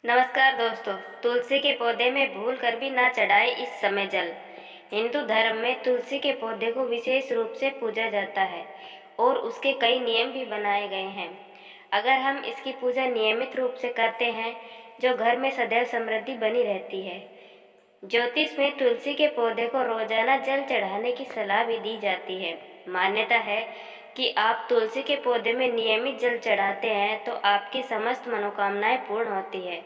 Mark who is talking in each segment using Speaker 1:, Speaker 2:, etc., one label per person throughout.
Speaker 1: नमस्कार दोस्तों। तुलसी के पौधे में भूल कर भी ना चढ़ाए इस समय जल। हिंदू धर्म में तुलसी के पौधे को विशेष रूप से पूजा जाता है और उसके कई नियम भी बनाए गए हैं। अगर हम इसकी पूजा नियमित रूप से करते हैं जो घर में सदैव समृद्धि बनी रहती है। ज्योतिष में तुलसी के पौधे को रोजाना जल चढ़ाने की सलाह भी दी जाती है। मान्यता है कि आप तुलसी के पौधे में नियमित जल चढ़ाते हैं तो आपकी समस्त मनोकामनाएं पूर्ण होती है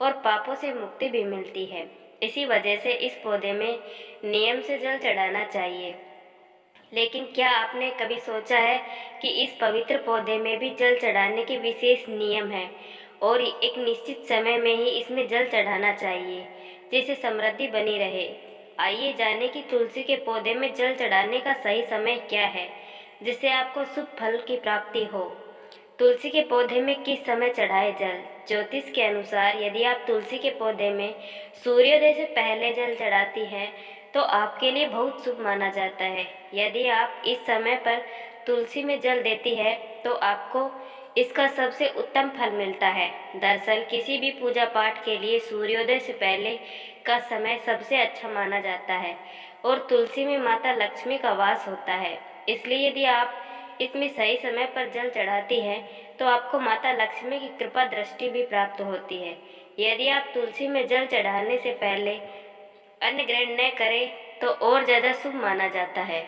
Speaker 1: और पापों से मुक्ति भी मिलती है। इसी वजह से इस पौधे में नियम से जल चढ़ाना चाहिए। लेकिन क्या आपने कभी सोचा है कि इस पवित्र पौधे में भी जल चढ़ाने के विशेष नियम हैं और एक निश्चित समय में ही इसमें जल चढ़ाना चाहिए जिससे समृद्धि बनी रहे। आइए जानें कि तुलसी के पौधे में जल चढ़ाने का सही समय क्या है जिससे आपको शुभ फल की प्राप्ति हो। तुलसी के पौधे में किस समय चढ़ाए जल। ज्योतिष के अनुसार यदि आप तुलसी के पौधे में सूर्योदय से पहले जल चढ़ाती हैं तो आपके लिए बहुत शुभ माना जाता है। यदि आप इस समय पर तुलसी में जल देती है तो आपको इसका सबसे उत्तम फल मिलता है। दरअसल किसी भी पूजा पाठ के लिए सूर्योदय से पहले का समय सबसे अच्छा माना जाता है और तुलसी में माता लक्ष्मी का वास होता है। इसलिए यदि आप इसमें सही समय पर जल चढ़ाती हैं तो आपको माता लक्ष्मी की कृपा दृष्टि भी प्राप्त होती है। यदि आप तुलसी में जल चढ़ाने से पहले अन्न ग्रहण न करें तो और ज़्यादा शुभ माना जाता है।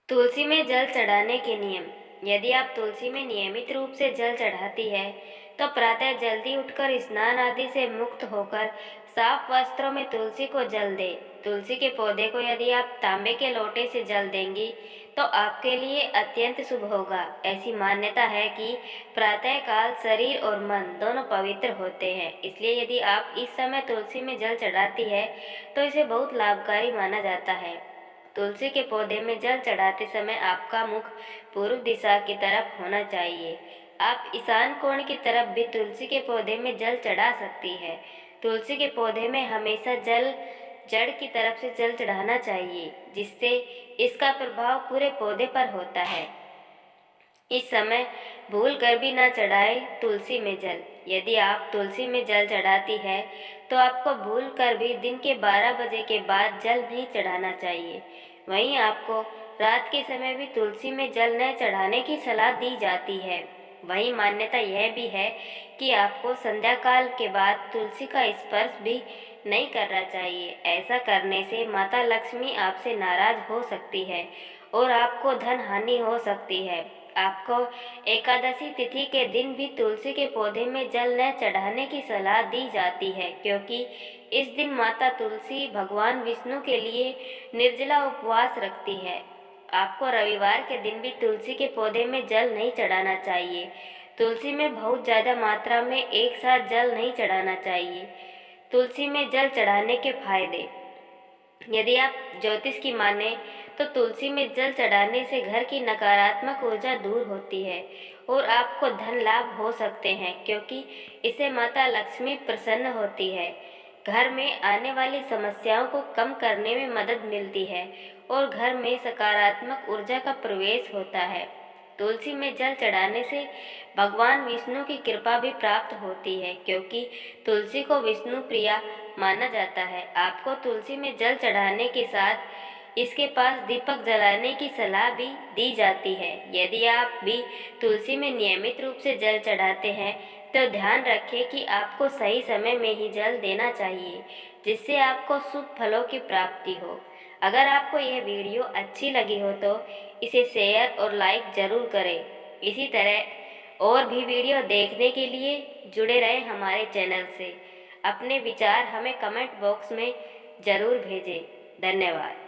Speaker 1: तुलसी में जल चढ़ाने के नियम। यदि आप तुलसी में नियमित रूप से जल चढ़ाती है तो प्रातः जल्दी उठकर स्नान आदि से मुक्त होकर साफ वस्त्रों में तुलसी को जल दें। तुलसी के पौधे को यदि आप तांबे के लोटे से जल देंगी तो आपके लिए अत्यंत शुभ होगा। ऐसी मान्यता है कि प्रातः काल शरीर और मन दोनों पवित्र होते हैं, इसलिए यदि आप इस समय तुलसी में जल चढ़ाती है तो इसे बहुत लाभकारी माना जाता है। तुलसी के पौधे में जल चढ़ाते समय आपका मुख पूर्व दिशा की तरफ होना चाहिए। आप ईशान कोण की तरफ भी तुलसी के पौधे में जल चढ़ा सकती है। तुलसी के पौधे में हमेशा जल जड़ की तरफ से जल चढ़ाना चाहिए जिससे इसका प्रभाव पूरे पौधे पर होता है। इस समय भूल कर भी ना चढ़ाए तुलसी में जल। यदि आप तुलसी में जल चढ़ाती है तो आपको भूल कर भी दिन के 12 बजे के बाद जल नहीं चढ़ाना चाहिए। वहीं आपको रात के समय भी तुलसी में जल न चढ़ाने की सलाह दी जाती है। वहीं मान्यता यह भी है कि आपको संध्या काल के बाद तुलसी का स्पर्श भी नहीं करना चाहिए। ऐसा करने से माता लक्ष्मी आपसे नाराज हो सकती है और आपको धन हानि हो सकती है। आपको एकादशी तिथि के दिन भी तुलसी के पौधे में जल न चढ़ाने की सलाह दी जाती है क्योंकि इस दिन माता तुलसी भगवान विष्णु के लिए निर्जला उपवास रखती है। आपको रविवार के दिन भी तुलसी के पौधे में जल नहीं चढ़ाना चाहिए। तुलसी में बहुत ज़्यादा मात्रा में एक साथ जल नहीं चढ़ाना चाहिए। तुलसी में जल चढ़ाने के फायदे। यदि आप ज्योतिष की माने तो तुलसी में जल चढ़ाने से घर की नकारात्मक ऊर्जा दूर होती है और आपको धन लाभ हो सकते हैं क्योंकि इससे माता लक्ष्मी प्रसन्न होती है। घर में आने वाली समस्याओं को कम करने में मदद मिलती है और घर में सकारात्मक ऊर्जा का प्रवेश होता है। तुलसी में जल चढ़ाने से भगवान विष्णु की कृपा भी प्राप्त होती है क्योंकि तुलसी को विष्णु प्रिया माना जाता है। आपको तुलसी में जल चढ़ाने के साथ इसके पास दीपक जलाने की सलाह भी दी जाती है। यदि आप भी तुलसी में नियमित रूप से जल चढ़ाते हैं तो ध्यान रखें कि आपको सही समय में ही जल देना चाहिए जिससे आपको शुभ फलों की प्राप्ति हो। अगर आपको यह वीडियो अच्छी लगी हो तो इसे शेयर और लाइक ज़रूर करें। इसी तरह और भी वीडियो देखने के लिए जुड़े रहें हमारे चैनल से। अपने विचार हमें कमेंट बॉक्स में ज़रूर भेजें। धन्यवाद।